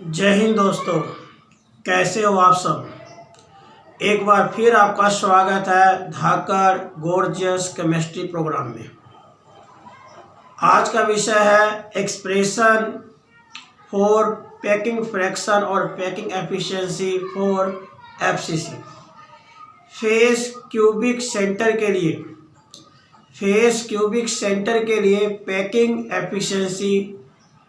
जय हिंद दोस्तों, कैसे हो आप सब। एक बार फिर आपका स्वागत है धाकड़ गॉर्जियस केमिस्ट्री प्रोग्राम में। आज का विषय है एक्सप्रेशन फॉर पैकिंग फ्रैक्शन और packing efficiency for FCC. Face cubic centre के लिए पैकिंग एफिशिएंसी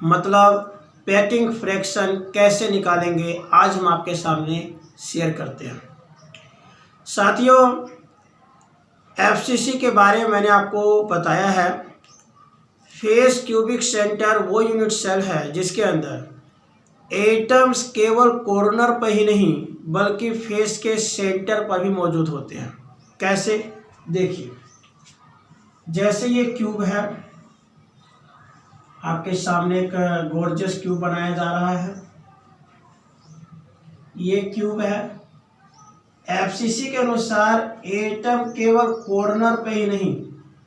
मतलब पैकिंग फ्रैक्शन कैसे निकालेंगे, आज हम आपके सामने शेयर करते हैं। साथियों, एफसीसी के बारे में मैंने आपको बताया है। फेस क्यूबिक सेंटर वो यूनिट सेल है जिसके अंदर एटम्स केवल कॉर्नर पर ही नहीं बल्कि फेस के सेंटर पर भी मौजूद होते हैं। कैसे, देखिए, जैसे ये क्यूब है, आपके सामने एक गॉर्जियस क्यूब बनाया जा रहा है। ये क्यूब है। एफसीसी के अनुसार एटम केवल कॉर्नर पे ही नहीं,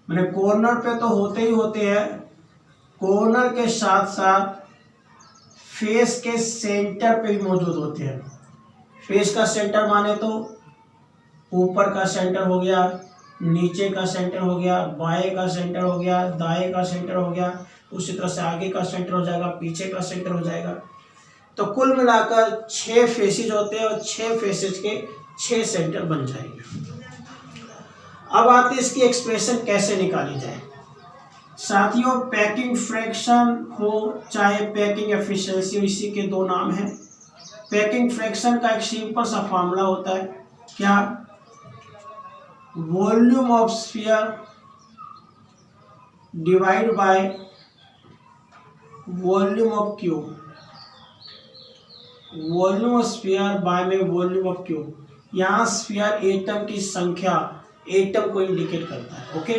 मैंने कॉर्नर पे तो होते ही होते हैं, कॉर्नर के साथ साथ फेस के सेंटर पे भी मौजूद होते हैं। फेस का सेंटर माने तो ऊपर का सेंटर हो गया, नीचे का सेंटर हो गया, बाएं का सेंटर हो गया, दाएं का सेंटर हो गया, उसी तरह से आगे का सेंटर हो जाएगा, पीछे का सेंटर हो जाएगा। तो कुल मिलाकर 6 फेसेज होते हैं और 6 फेसेज के 6 सेंटर बन जाएंगे। अब आते हैं इसकी एक्सप्रेशन कैसे निकाली जाए। साथियों, पैकिंग फ्रैक्शन हो चाहे पैकिंग एफिशिएंसी, इसी के दो नाम हैं। पैकिंग फ्रैक्शन का एक सिंपल सा फॉर्मूला होता है, क्या, volume of sphere divide by volume of cube, volume of sphere by में वॉल्यूम ऑफ क्यूब। यहाँ स्फीयर एटम की संख्या, एटम को इंडिकेट करता है। ओके,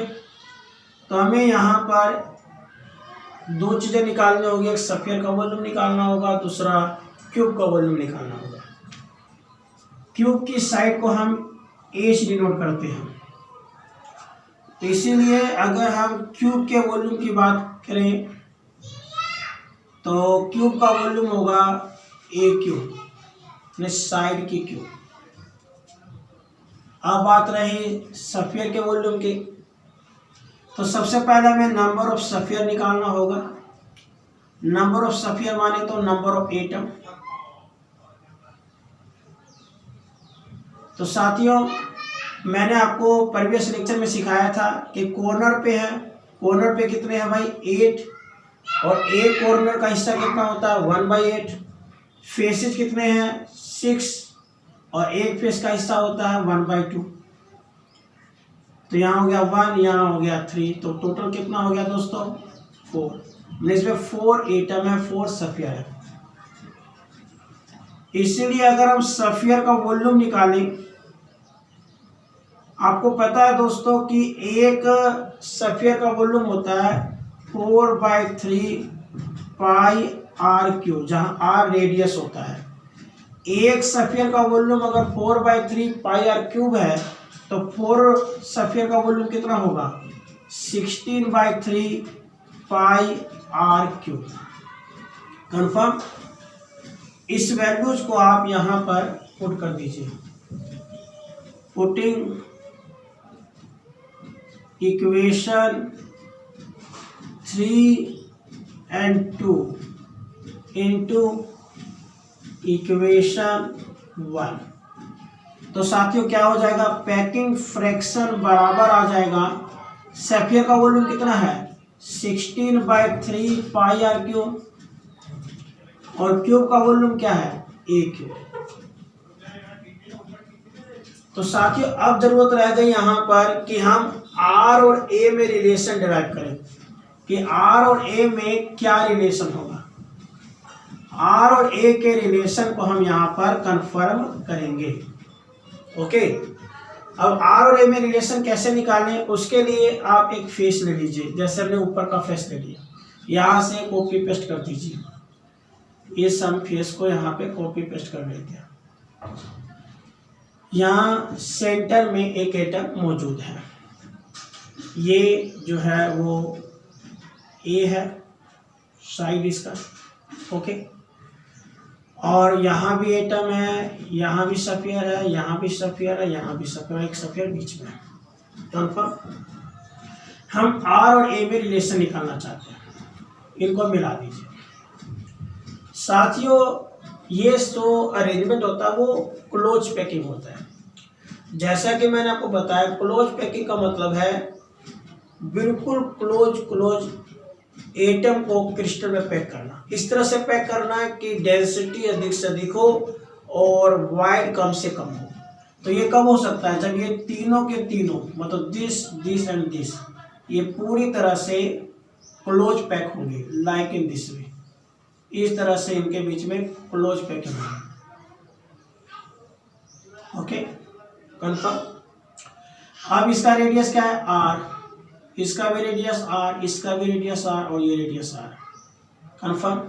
तो हमें यहाँ पर दो चीज़ें निकालनी होगी, एक स्फीयर का वॉल्यूम निकालना होगा, दूसरा क्यूब का वॉल्यूम निकालना होगा। क्यूब की साइड को हम एच डिनोट करते हैं, तो इसीलिए अगर हम क्यूब के वॉल्यूम की बात करें तो क्यूब का वॉल्यूम होगा ए क्यूब, साइड की क्यूब। अब बात रही स्फीयर के वॉल्यूम की, तो सबसे पहले हमें नंबर ऑफ स्फीयर निकालना होगा। नंबर ऑफ स्फीयर माने तो नंबर ऑफ एटम। तो साथियों, मैंने आपको प्रीवियस लेक्चर में सिखाया था कि कॉर्नर पे है, कॉर्नर पे कितने हैं भाई, 8, और एक कॉर्नर का हिस्सा कितना होता है, 1/8। फेसेज कितने हैं, 6, और एक फेस का हिस्सा होता है 1/2। तो यहाँ हो गया 1, यहाँ हो गया 3, तो टोटल कितना हो गया दोस्तों, 4। इसमें 4 एटम है, 4 स्फीयर है। इसीलिए अगर हम स्फीयर का वॉल्यूम निकालें, आपको पता है दोस्तों कि एक स्फीयर का वॉल्यूम होता है 4/3 पाई आर क्यूब, जहां आर रेडियस होता है। एक स्फीयर का वॉल्यूम अगर 4/3 पाई आर क्यूब है तो 4 स्फीयर का वॉल्यूम कितना होगा, 16/3 पाई आर क्यूब। कंफर्म। इस वैल्यूज को आप यहां पर पुट कर दीजिए। Putting equation 3 and 2 into equation 1, तो साथियों क्या हो जाएगा, पैकिंग फ्रैक्शन बराबर आ जाएगा, स्फीयर का वॉल्यूम कितना है 16/3 पाई आर क्यूब, और क्यूब का वॉल्यूम क्या है, ए क्यूब। तो साथियों, अब जरूरत रह गई यहां पर कि हम आर और ए में रिलेशन डिराइव करें कि आर और ए में क्या रिलेशन होगा। आर और ए के रिलेशन को हम यहाँ पर कंफर्म करेंगे। ओके, अब आर और ए में रिलेशन कैसे निकालें, उसके लिए आप एक फेस ले लीजिए। जैसे हमने ऊपर का फेस ले लिया, यहाँ से कॉपी पेस्ट कर दीजिए। ये सम फेस को यहाँ पे कॉपी पेस्ट कर लेते हैं। यहाँ सेंटर में एक एटम मौजूद है, ये जो है वो ए है, साइड इसका। ओके, और यहाँ भी एटम है, यहाँ भी सफियर है, यहाँ भी सफियर है, यहाँ भी सफियर, एक सफियर बीच में है। कन्फर्म। हम आर और ए में रिलेशन निकालना चाहते हैं, इनको मिला दीजिए। साथियों ये जो अरेंजमेंट होता है वो क्लोज पैकिंग होता है। जैसा कि मैंने आपको बताया, क्लोज पैकिंग का मतलब है बिल्कुल क्लोज एटम को क्रिस्टल में पैक करना। इस तरह से पैक करना है कि डेंसिटी अधिक से अधिक हो और वाइड कम से कम हो। तो ये कब हो सकता है? जब ये तीनों के तीनों, मतलब दिस एंड दिस, ये पूरी तरह से क्लोज पैक होंगे, लाइक इन दिस वे। इस तरह से इनके बीच में क्लोज पैकिंग है। Okay, confirm. अब इसका रेडियस क्या है? आर, इसका भी रेडियस आर, इसका भी रेडियस आर और ये रेडियस आर। कंफर्म।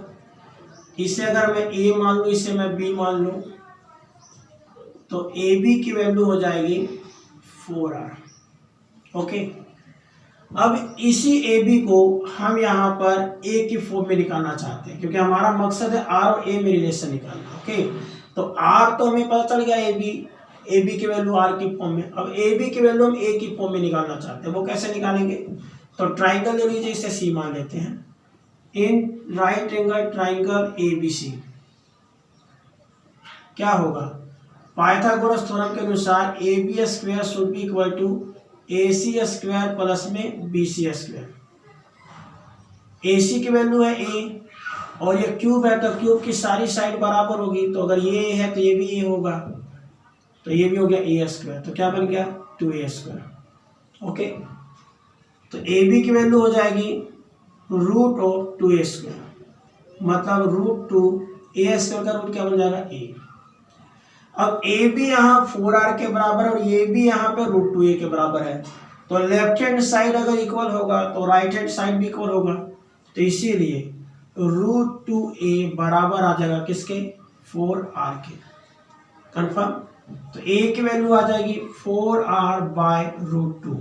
इसे अगर मैं ए मान लूँ, इसे मैं बी मान लूँ, तो ए बी की वैल्यू हो जाएगी 4r। ओके, अब इसी ए बी को हम यहाँ पर ए की फॉर्म में निकालना चाहते हैं, क्योंकि हमारा मकसद है आर और ए में रिलेशन निकालना। ओके, तो आर तो हमें पता चल गया, ए बी की वैल्यू आर की फॉर्म में। अब ए बी की वैल्यू हम ए की फॉर्म में निकालना चाहते हैं, वो कैसे निकालेंगे? तो ट्राइंगल ले लीजिए, इसे सी मान लेते हैं। In right angle triangle A B C क्या होगा? पाइथागोरस थ्योरम के अनुसार A B square should be equal to A C square plus में B C square. A C की वैल्यू है ए और ये क्यूब है, तो क्यूब की सारी साइड बराबर होगी। तो अगर ये है तो ये भी ए होगा, तो ये भी हो गया ए स्क्वायर। तो क्या बन गया? 2a square. ओके, तो ए बी की वैल्यू हो जाएगी रूट ऑफ 2a स्क्वायर, मतलब रूट 2a स्क्वायर का रूट क्या बन जाएगा? ए। अब ए बी यहाँ 4r के बराबर और ये भी यहाँ पे रूट 2a के बराबर है, तो लेफ्ट हैंड साइड अगर इक्वल होगा तो राइट हैंड साइड भी इक्वल होगा। तो इसीलिए रूट 2a बराबर आ जाएगा किसके? 4r के। कंफर्म। तो a की वैल्यू आ जाएगी 4r बाय रूट 2।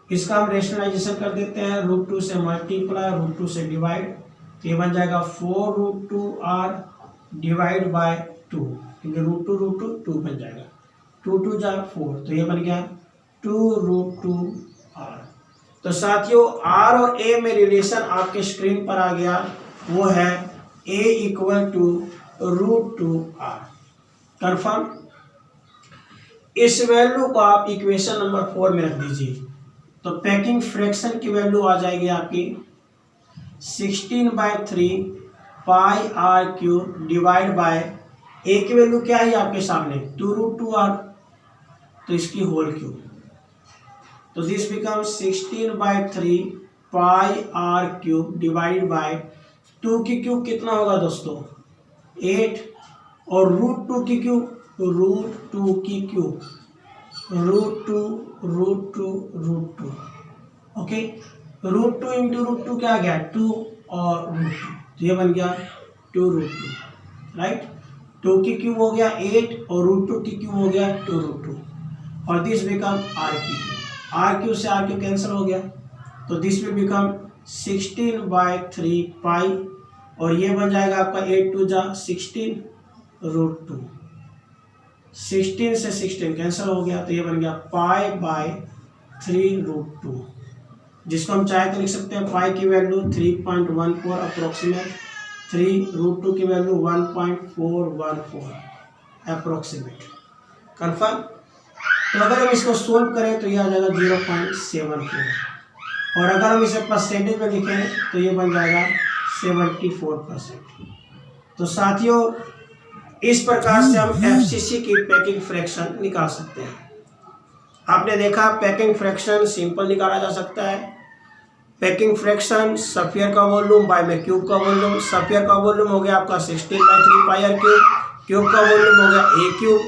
इसका हम रेशनलाइजेशन कर देते हैं, रूट 2 से मल्टीप्लाई, रूट 2 से डिवाइड, तो ये बन जाएगा 4 रूट 2r डिवाइड बाय 2, क्योंकि रूट 2 बन जाएगा, 2 2 जा 4, तो ये बन गया 2 रूट 2r। तो साथियों r और a में रिलेशन आपके स्क्रीन पर आ गया, वो है a equal to root 2r। Confirm. इस वैल्यू को आप इक्वेशन नंबर 4 में रख दीजिए, तो पैकिंग फ्रैक्शन की वैल्यू आ जाएगी आपकी 16/3 पाई r cube divide by a की वैल्यू क्या है आपके सामने? 2 रूट 2r, तो इसकी होल क्यूब। तो this become 16/3 pi r cube divide by 2 की क्यूब कितना होगा दोस्तों? 8, और रूट 2 की क्यूब, रूट 2 की cube, root 2। Okay, root 2 into root 2 क्या आ गया? 2 और रूट 2, तो ये बन गया 2 रूट 2। राइट, 2 की क्यूब हो गया 8 और रूट 2 की क्यूब हो गया 2 रूट 2, और this become r cube. r cube से r क्यूब कैंसिल हो गया, तो दिस विल बिकम 16/3 पाई, और ये बन जाएगा आपका 8 2 जा 16 रूट 2। 16 से 16 कैंसिल हो गया, तो ये बन गया पाई बाय 3 रूट 2, जिसको हम चाहे तो लिख सकते हैं पाई की वैल्यू 3.14 अप्रोक्सीमेट, 3 रूट 2 की वैल्यू 1.414 अप्रोक्सीमेट। कंफर्म। तो अगर हम इसको सोल्व करें तो ये आ जाएगा 0.74, और अगर हम इसे परसेंटेज में लिखें तो ये बन जाएगा 74%। तो साथियों इस प्रकार से हम एफसीसी की पैकिंग फ्रैक्शन निकाल सकते हैं। आपने देखा पैकिंग फ्रैक्शन सिंपल निकाला जा सकता है। पैकिंग फ्रैक्शन सफियर का वॉल्यूम बाय में क्यूब का वॉल्यूम, सफियर का वॉल्यूम हो गया आपका 16/3 पाई r क्यूब, क्यूब का वॉल्यूम हो गया a क्यूब।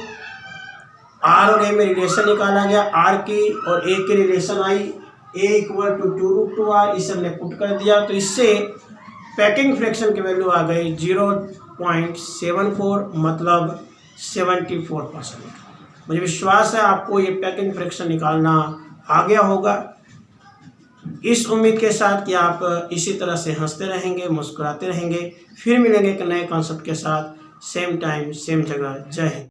r और a में रिलेशन निकाला गया, r की और a की रिलेशन आई, a equal to 2 root 2r, इसे हमने पुट कर दिया, तो इससे पैकिंग फ्रैक्शन की वैल्यू आ गई 0.74, मतलब 74%। मुझे विश्वास है आपको ये पैकिंग फ्रैक्शन निकालना आ गया होगा। इस उम्मीद के साथ कि आप इसी तरह से हंसते रहेंगे, मुस्कुराते रहेंगे। फिर मिलेंगे एक नए कॉन्सेप्ट के साथ, सेम टाइम सेम जगह। जय हिंद।